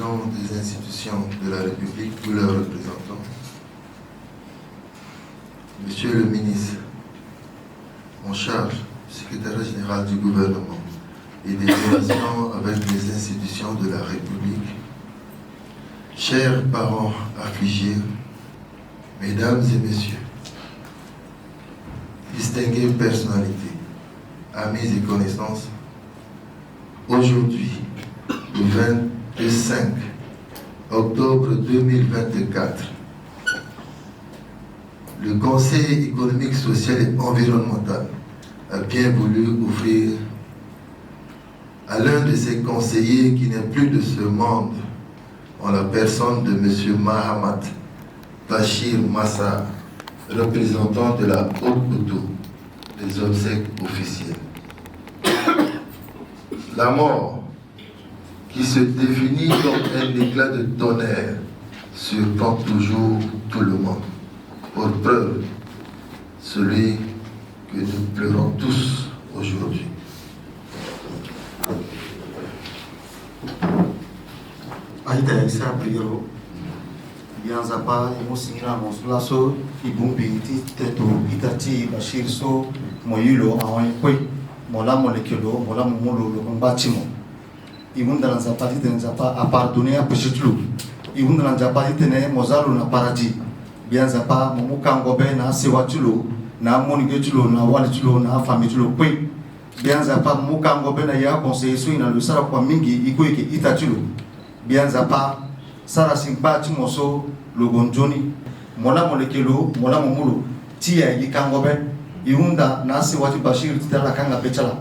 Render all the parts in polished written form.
nom des institutions de la République, tous leurs représentants, Monsieur le ministre en charge, secrétaire général du gouvernement et des relations avec les institutions de la République, chers parents affligés, mesdames et messieurs, distinguées personnalités, amis et connaissances, aujourd'hui, le 25 octobre 2024, le Conseil économique, social et environnemental a bien voulu offrir à l'un de ses conseillers qui n'est plus de ce monde, en la personne de M. Mahamat Bachir Massa, représentant de la Haute-Koutou, des obsèques officielles. La mort, qui se définit comme un éclat de tonnerre, surprend toujours tout le monde. Pour preuve, celui que nous pleurons tous aujourd'hui. Aïda Issa Priero, bien zapa, imusingira monsulaso, ibumbi teto, itati Bachir so, moyulo, awan kwe, mola molekelo, mola mumulo, le combatimo. Ibunda na zapa titene zapa a pardonner a péchitlu. Ibunda na zapa titene mozalo na paradis. Bien zapa momuka ngobe na sewatulo, na monigetulo, na walitulo, na famitulo kwe. Bien zapa momuka ngobe na ya conseiller so ina le sara kwa mingi iko ike itatulo. Bien zapa sara simpa timoso logonjoni mola molekelo mola momulo tia yikangobe iunda na sewatu Bachir titala kanga petala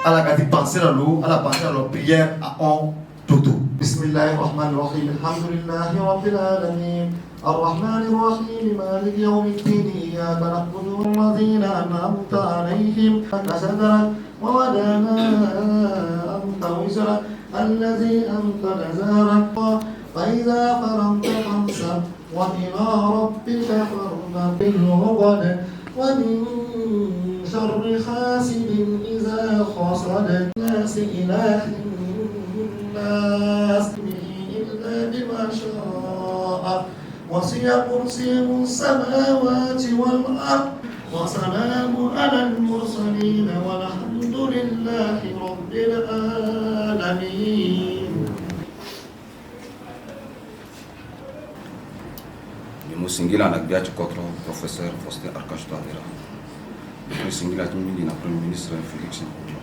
ala kati penser la lo ala penser la prière à on toto. Bismillahirrahmanirrahim. Alhamdulillahi rabbil alamin. الرحمن الرحيم مالك يوم الدين إياك نعبد والذين أنعمت عليهم كسدرا وودانا أنت وزرا الذي أنت نزارا فإذا فرغت فانصب وإلى ربك فارغب بالعقد ومن شر حاسد إذا حسد الناس إله الناس إلا بما شاء وسع كرسيه السماوات والأرض وسلام على المرسلين والحمد لله رب العالمين. Musingila na biati contre professeur Faustin Archange Touadéra. Musingila mingi na premier ministre Félix Nkouba.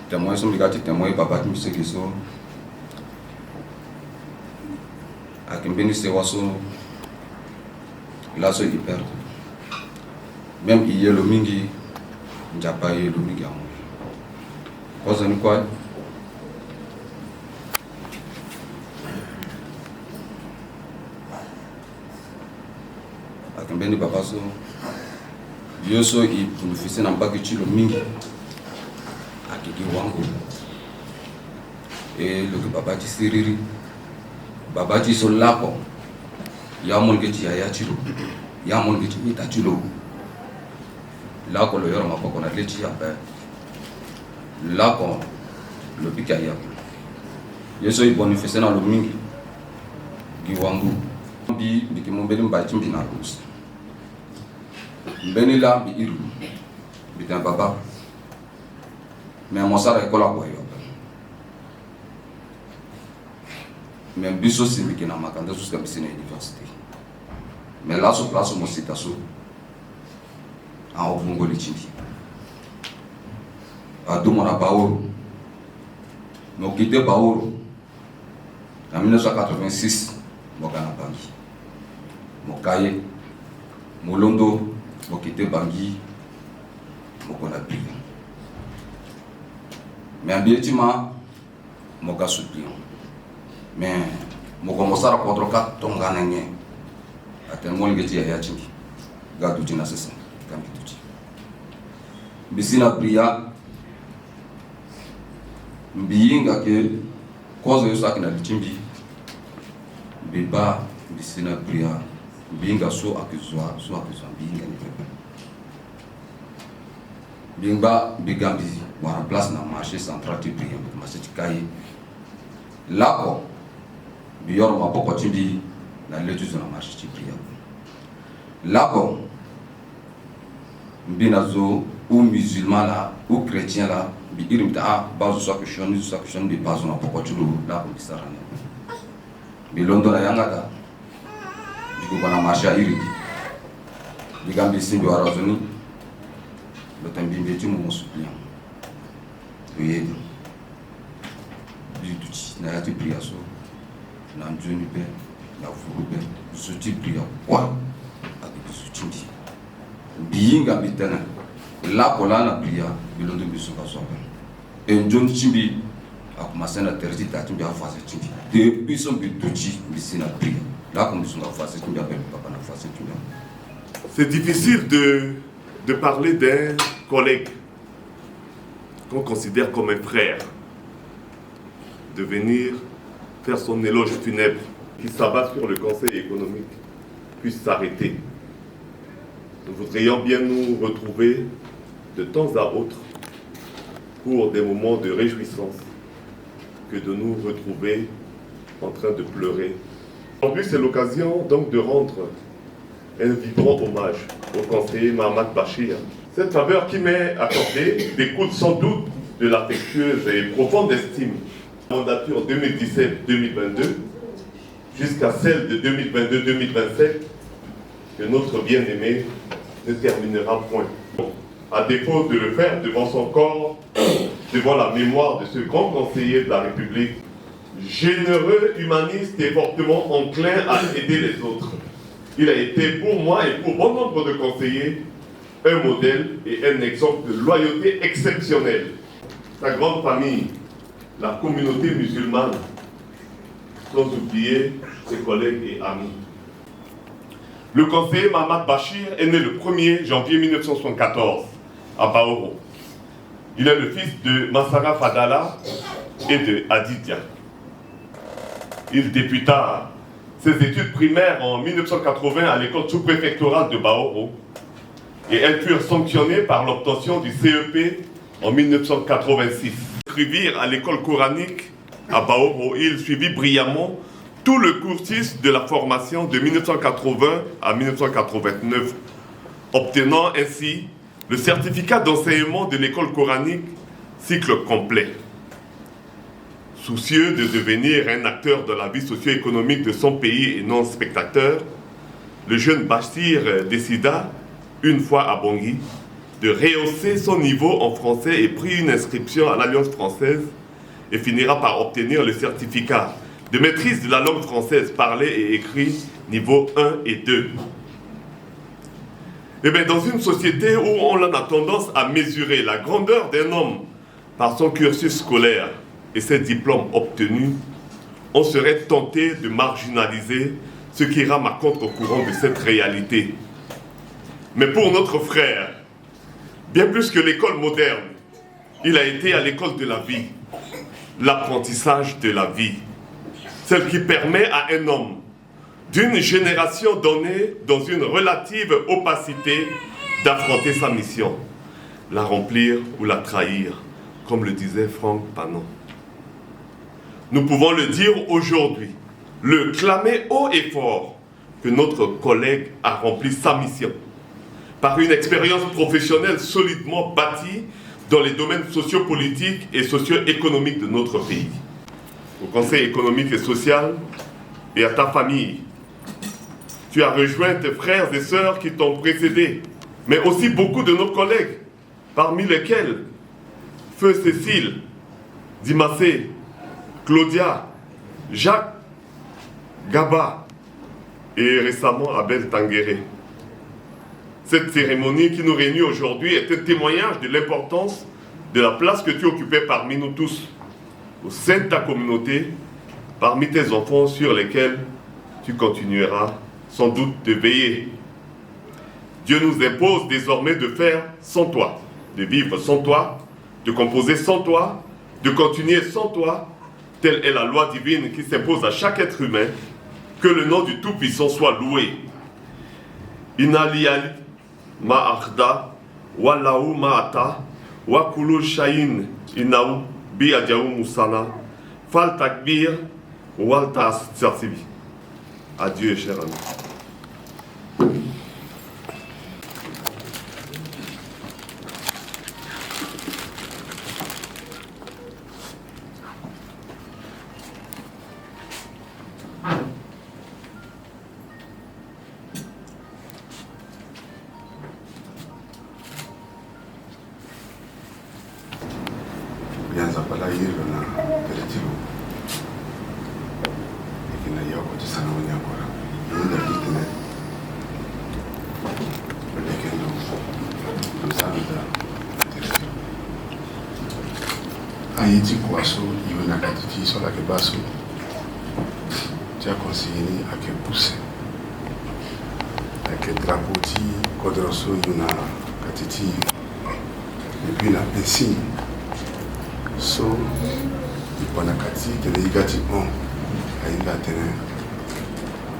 Témoin sont ligati témoin baba Mise Giso. Akimbeni Sewaso laso hyper. Même hier le mingi njapa ye le mingi amu. Cause ni quoi? Akimbeni baba so yoso i professeur na mbaki chilo mingi akiki wangu. Et le baba ti siriri baba ti so lapo ya mon ke ti ya chilo ya mon ke ti mita chilo lako lo yoro mapoko na lechi ya pe lako lo pika ya yeso i bonifice na lo mingi giwangu bi bikimombeli mbati mbina rusi mbeni la bi iru bitan baba mais mosara ekola ko yo mais biso simiki na makanda jusqu'à bisina université mais là sur place mo citaso en obungo lichindi adumo na baoro no quitté baoro en 1986 mokana bangi mokaye molondo mokité bangi mokona priya mais ambiétima moka suppliant mais mosara contre 4 tongana nye atenmo ngeti ya chingi gadu tina sesa kamituchi bisina priya mbiyinga ke kozo yosa kina lichimbi biba bisina priya mbiyinga so akizwa mbiyinga ni pepe bingba bigambi wara place na marché central ti priya marché ti kaye lako yor ma poko tindi na letu zona marche ti priya là bon mbina zo ou musulman là ou chrétien là bi irim ta bazu sa question de bazu na poko tulu là ko bisarane bi londo na yanga da digo bana marche iri digambi simbi warazoni le tambi mbeti mo suppliant oui du tout na yati priya so na njoni pe na furu pe zuti priya kwa avec zuti biinga bitana la kola na priya bilondo bisuka so pe e njoni chimbi akumasa na terti tatu bia fase chimbi de biso bituchi bisina priya la comme bisuka fase chimbi pe papa na fase chimbi. C'est difficile de parler d'un collègue qu'on considère comme un frère, de venir faire son éloge funèbre qui s'abat sur le Conseil économique puisse s'arrêter. Nous voudrions bien nous retrouver de temps à autre pour des moments de réjouissance que de nous retrouver en train de pleurer. Aujourd'hui, c'est l'occasion donc de rendre un vibrant hommage au conseiller Mahamat Bachir. Cette faveur qui m'est accordée découle sans doute de l'affectueuse et profonde estime de la mandature 2017-2022 jusqu'à celle de 2022-2027 que notre bien-aimé ne terminera point. À défaut de le faire devant son corps, devant la mémoire de ce grand conseiller de la République, généreux, humaniste et fortement enclin à aider les autres. Il a été pour moi et pour bon nombre de conseillers un modèle et un exemple de loyauté exceptionnelle. Sa grande famille, la communauté musulmane, sans oublier ses collègues et amis. Le conseiller Mahamat Bachir est né le 1er janvier 1974 à Baoro. Il est le fils de Massara Fadala et de Adidia. Il débuta ses études primaires en 1980 à l'école sous-préfectorale de Baoro et elles furent sanctionnées par l'obtention du CEP en 1986. Inscrivirent à l'école coranique à Baoro et il suivit brillamment tout le cursus de la formation de 1980 à 1989, obtenant ainsi le certificat d'enseignement de l'école coranique cycle complet. Soucieux de devenir un acteur de la vie socio-économique de son pays et non spectateur, le jeune Bachir décida, une fois à Bangui, de rehausser son niveau en français et prit une inscription à l'Alliance française et finira par obtenir le certificat de maîtrise de la langue française parlée et écrite niveau 1 et 2. Et bien, dans une société où on a tendance à mesurer la grandeur d'un homme par son cursus scolaire et ses diplômes obtenus, on serait tenté de marginaliser ce qui rame à contre-courant de cette réalité. Mais pour notre frère, bien plus que l'école moderne, il a été à l'école de la vie, l'apprentissage de la vie, celle qui permet à un homme d'une génération donnée dans une relative opacité d'affronter sa mission, la remplir ou la trahir, comme le disait Franck Panon. Nous pouvons le dire aujourd'hui, le clamer haut et fort que notre collègue a rempli sa mission par une expérience professionnelle solidement bâtie dans les domaines sociopolitiques et socio-économiques de notre pays. Au Conseil économique et social et à ta famille, tu as rejoint tes frères et sœurs qui t'ont précédé, mais aussi beaucoup de nos collègues, parmi lesquels Feu Cécile, Dimassé, Claudia, Jacques, Gaba et récemment Abel Tanguéré. Cette cérémonie qui nous réunit aujourd'hui est un témoignage de l'importance de la place que tu occupais parmi nous tous, au sein de ta communauté, parmi tes enfants sur lesquels tu continueras sans doute de veiller. Dieu nous impose désormais de faire sans toi, de vivre sans toi, de composer sans toi, de continuer sans toi. Telle est la loi divine qui s'impose à chaque être humain. Que le nom du Tout-Puissant soit loué. Inaliyali ma'akhda wallahu ma'ata wa kullu shayin inahu bi adjahu musana fal takbir Waltas Tsertibi. Adieu, cher ami. Bianza pala hilo na peretilo ikina yoko tisana wanyakora yunda kitene lekendo msanda peretilo ayiti kwaso yuna katiti sola ke baso tia conseiller ake pousse ake drapoti kodroso yuna katiti et puis la insigne so ipona kati tene igati on ainda tene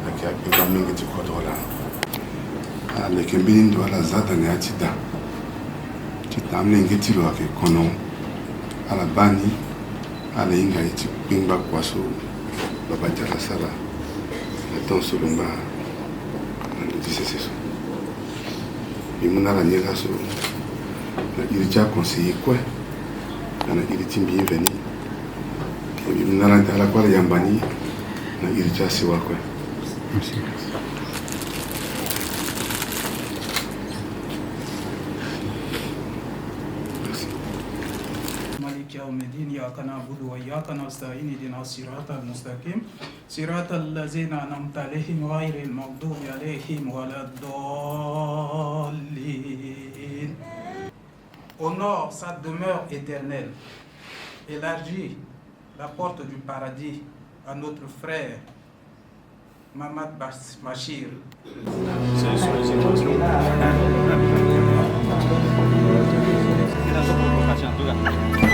akia pinga mingi tikodola ale kembini ndo ala zata ne atida titamle ngetilo ake kono ala bani ala inga iti pingba kwaso baba jala sala la ton solumba na disese so bimuna la nyela so na irja conseiller quoi na iriti bienveni et nala ala kwa yambani na iriti siwa kwa merci مالك يوم الدين إياك نعبد وإياك نستعين اهدنا الصراط المستقيم صراط الذين أنعمت عليهم غير المغضوب عليهم ولا الضالين. Honore sa demeure éternelle. Élargis la porte du paradis à notre frère Mamad Bachir. C'est sur les émotions. C'est la provocation.